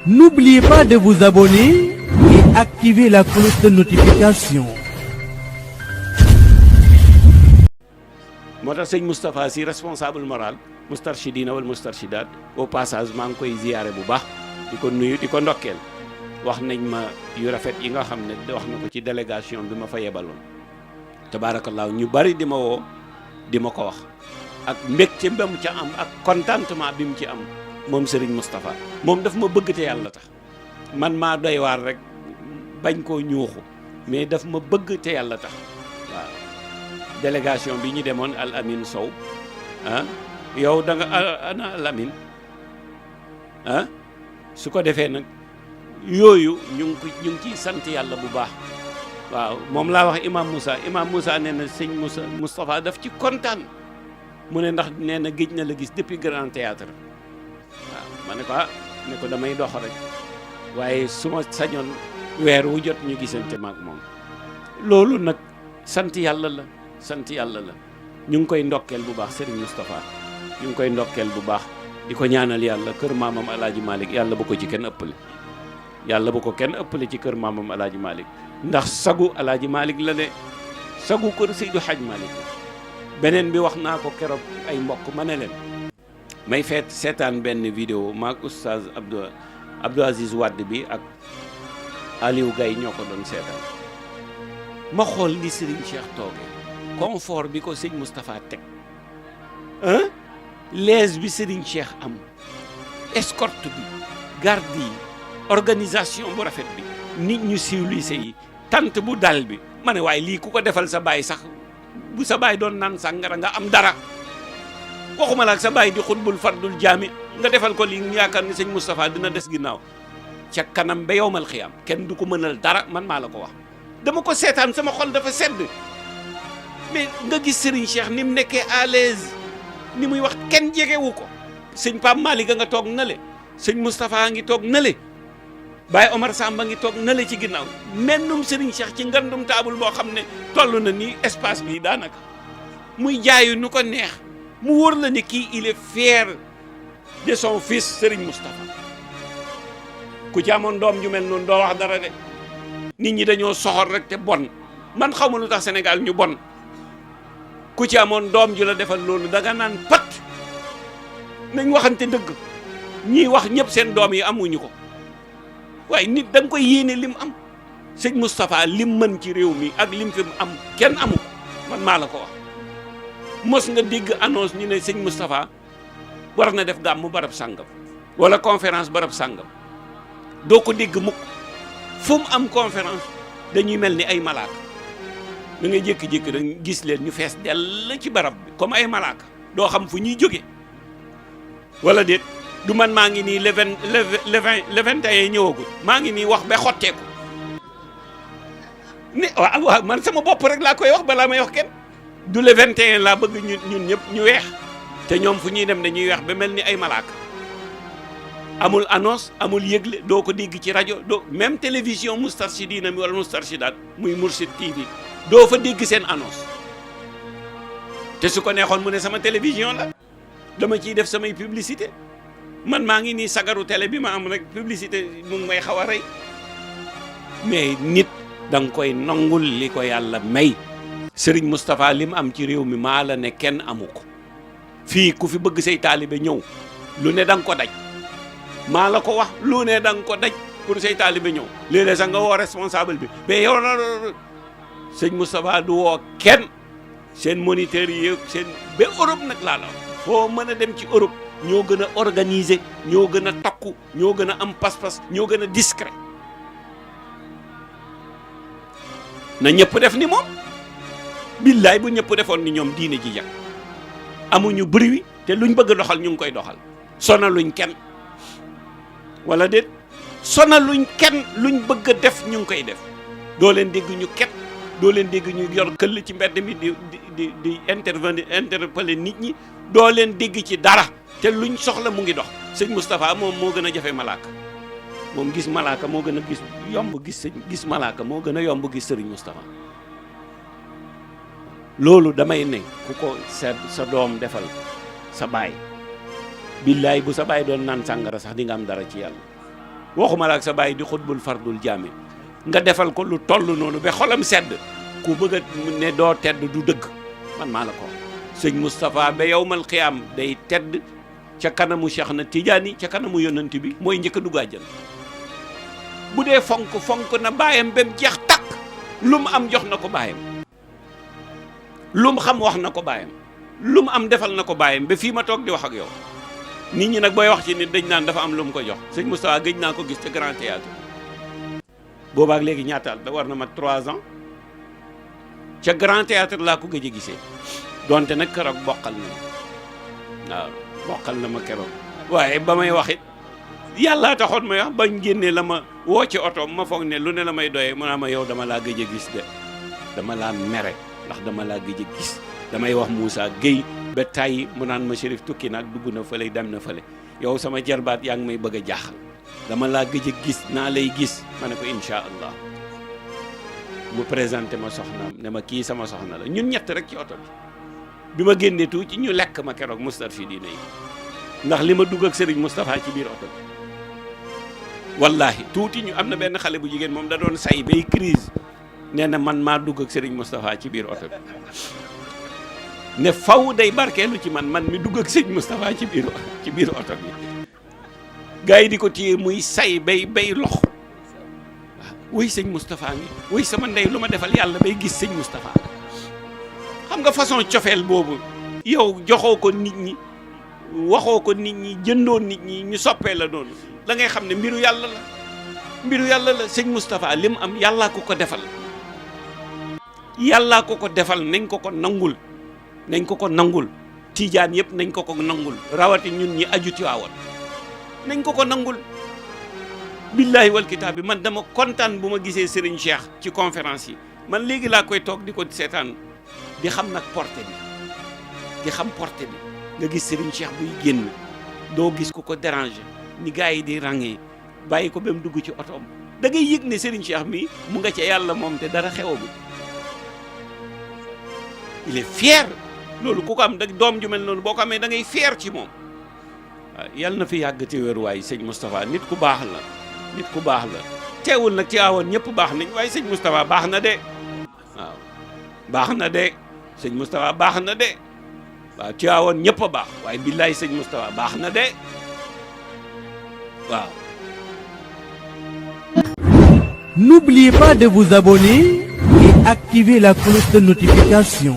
N'oubliez pas de vous abonner et activer la cloche de notification. moo tax sëñ Moustapha Sy responsable moral Moustarchidina wal Moustarchidat au passage maa ngi koy ziyaare bu baax di ko nuyu di ko ndokkeel wax nañ ma yu rafet yi nga xam ne wax na ko ci délégation bi ma fa yebaloon tabaarakallaahu ñu bari di ma woo di ma ko wax ak mbégte ba mu ca am ak contentement bi mu ci am moom Serigne Moustapha moom daf ma bëgg te yàlla tax man maa doy waar rek bañ koo ñuuxu mais daf ma bëgg te yàlla tax waaw délégation bi ñu demoon Al Amin Sow ah yow da nga ana Al Amin ah su ko defee nag yooyu ñu ngi ciy sant yàlla bu baax waaw moom laa wax imam Moussa nee na sëñ Moustapha daf ci kontaan mu ne ndax nee na géej na la gis depuis Grand Théâtre waaw ma ne ko ne ko damay dox rek waaye su ma sañoon weer wu jot ñu gisante maak moom loolu nag sant yàlla la ñu ngi koy ndokkeel bu baax Serigne Moustapha ñu ngi koy ndokkeel bu baax di ko ñaanal yàlla kër maamam Alaaji Malick yàlla bu ko ci kenn ëppale yàlla bu ko kenn ëppale ci kër maamam Alaaji Malick ndax sagu Alaaji Malick la de sagu kër Seydou Hadj Malick la beneen bi wax naa ko keroog ay mbokk ma ne leen may seetaan benn vidéo maak oustaz Abdou Aziz Wade bi ak Aliou Gaye ñoo ko doon seetaan ma xool li Serigne Cheikh toogee confort bi ko sëñ Moustapha teg lees bi Serigne Cheikh am escorte bi garde yi organisation bu rafet bi nit ñu civilisé yi tant bu dal bi ma ne waaye lii ku ko defal sa baay sax bu sa baay doon naan sàngara nga am dara waxuma la ak sa baay di xutbul fardul jaami nga defal ko lii yaakaar ni sëñ Moustapha dina des ginnaaw ca kanam ba yowmal xiyaam kenn du ko mënal dara man maa la ko wax dama ko seetaan sama xol dafa sedd mais nga gis Serigne Cheikh ni mu nekkee à l'aise ni muy wax kenn jegewu ko sëñ Pape Malick nga toog na le sëñ Moustapha ngi toog na le Baye Omar Samba ngi toog na le ci ginnaaw mennum Serigne Cheikh ci ngandum taabul boo xam ne toll na ni espace bi daanaka muy jaayu nu ko neex mu wóor la ne kii il est fier de son fils Serigne Moustapha ku ci amoon doom ju mel noonu doo wax dara de nit ñi dañoo soxor rek te bon man xaw ma lu tax Sénégal ñu bon ku ci amoon doom ju la defal loolu danga naan pat nañ waxante dëgg ñiy wax ñëpp seen doom yi amuñu ko waaye nit da nga koy yéene lim am sëñ Moustapha lim mën ci réew mi ak lim fi am kenn amu ko man maa la ko wax mos nga dégg annonce ñu ne sëñ Moustapha war na def gàmmu barab sàngam wala conférence barab sàngam doo ko dégg mukk fu mu am conférence dañuy mel ni ay malaaka da ngay jékki-jékki da gis leen ñu fees dell ci barab bi comme ay malaaka doo xam fu ñuy jóge wala déet du man maa ngi nii le 21 ñëwagul maa ngi nii wax ba xotteeku ne waaw man sama bopp rek laa koy wax balaa may wax kenn du le 21 laa bëgg ñun ñëpp ñu weex te ñoom fu ñuy dem dañuy weex ba mel ni ay malaaka amul annonce amul yëgle doo ko dégg ci rajo doo même télévision Moustarchidina mi wala Moustarchidat muy Mourchid TV doo fa dégg seen annonce te su ko neexoon mu ne sama télévision la dama ciy def samay publicité man maa ngi nii sagaru télé bi ma am rek publicité mu ngi may xaw a rey mais nit da nga koy nangul li ko yàlla may Serigne Moustapha li mu am ci réew mi maa la ne kenn amu ko fii ku fi bëgg say taalibe ñëw lu ne da nga ko daj maa la ko wax lu ne da nga ko daj pour say taalibe ñëw léeg-léeg sax nga woo responsable bi mais yow sëñ Moustapha du woo kenn seen moniteur yi seen ba Europe nag laa la foo mën a dem ci Europe ñoo gën a organiser ñoo gën a takku ñoo gën a am pas-pas ñoo gën a discret na ñëpp def ni moom billaay bu ñëpp defoon ni ñoom diine ji jag amuñu bruit te luñ bëgg a doxal ñu ngi koy doxal sonaluñ kenn wala déet sonaluñ kenn luñ bëgg a def ñu ngi koy def doo leen dégg ñu ket doo leen dégg ñu yor këll ci mbedd mi di interpeller nit ñi doo leen dégg ci dara te luñ soxla mu ngi dox sëñ Moustapha moom moo gën a jafe malaaka moom gis malaaka moo gën a yomb gis malaaka moo gën a yomb gis sëriñ Moustapha loolu damay ne ku ko sa doom defal sa baay billaay bu sa baay doon naan sàngara sax di nga am dara ci yàlla waxuma la ak sa bàyyi di xutbul fardul jaami nga defal ko lu toll noonu ba xolam sedd ku bëgg a ne doo tedd du dëgg man maa la ko sëñ Moustapha ba yawmal xiyaam day tedd ca kanamu Cheikh na Tidiane ca kanamu yonent bi mooy njëkk a dugg àjjana bu dee fonk na baayam ba mu jeex takk lu mu am jox na ko baayam lu mu xam wax na ko baayam lu mu am defal na ko baayam ba fii ma toog di wax ak yow nit ñi nag booy wax ci nit dañ naan dafa am lu mu ko jox sëñ Moustapha gëj naa ko gis ca Grand Théâtre boobaak léegi ñaataal da war na ma 3 ans ca Grand Théâtre laa ko gëj a gisee donte nag keroog bokkal na ma waaw bokkal na ma keroog waaye ba may wax it yàllaa taxoon may wax bañ génnee la ma woo ci oto ma foog ne lu ne la may doyee mu naa ma yow dama laa gëj a gis de dama laa mere ndax dama laa gëj a gis damay wax Moussa Gueye ba tàyyi mu naan ma Chérif tukki nag dugg na fële dem na fële yow sama jarbaat yaa ngi may bëgg a jaaxal dama laa gëj a gis naa lay gis ma ne ko incha allah mu présenté ma soxnaam ne ma kii sama soxna la ñun ñett rek ci oto bi ma génnee tuuti ñu lekk ma keroog Moustarchidine yi ndax li ma dugg ak Serigne Moustapha ci biir oto bi wallahi tuuti ñu am na benn xale bu jigéen moom da doon say bay crise nee na man maa dugg ak Serigne Moustapha ci biir oto bi ne faw day barkeelu ci man mi dugg ak Serigne Moustapha ci biir oto bi gars yi di ko téye muy say bay lox waaw wuy sëñ Moustapha ngi wuy sama ndey lu ma defal yàlla bay gis sëñ Moustapha xam nga façon cofeel boobu yow joxoo ko nit ñi waxoo ko nit ñi jëndoo nit ñi ñu soppee la noonu da ngay xam ne mbiru yàlla la sëñ Moustapha li mu am yàllaa ko ko defal nañ ko ko nangul tiijaan yëpp nañ ko ko nangul rawati ñun ñi aju Tiwaawan nañ ko ko nangul billahi wal kitaab bi man dama kontaan bu ma gisee Serigne Cheikh ci conférence yi man léegi laa koy toog di ko seetaan di xam nag portée bi nga gis Serigne Cheikh buy génn doo gis ku ko déranger ni gars yi di ràngee bàyyi ko ba mu dugg ci otoom da ngay yëg ne Serigne Cheikh mi mu nga ca yàlla moom te dara xewagul il est fier loolu ku ko am da doom ju mel noonu boo ko amee da ngay fier ci moom waaw yàlla na fi yàgg te wér waaye sëñ Moustapha nit ku baax la teewul nag ci awoon ñëpp baax nañ waaye sëñ Moustapha baax na de waaw baax na de sëñ Moustapha baax na de waaw ci awoon ñëpp a baax waaye billaay sëñ Moustapha baax na de waaw. N'oubliez pas de vous abonner et activer la cloche de notification.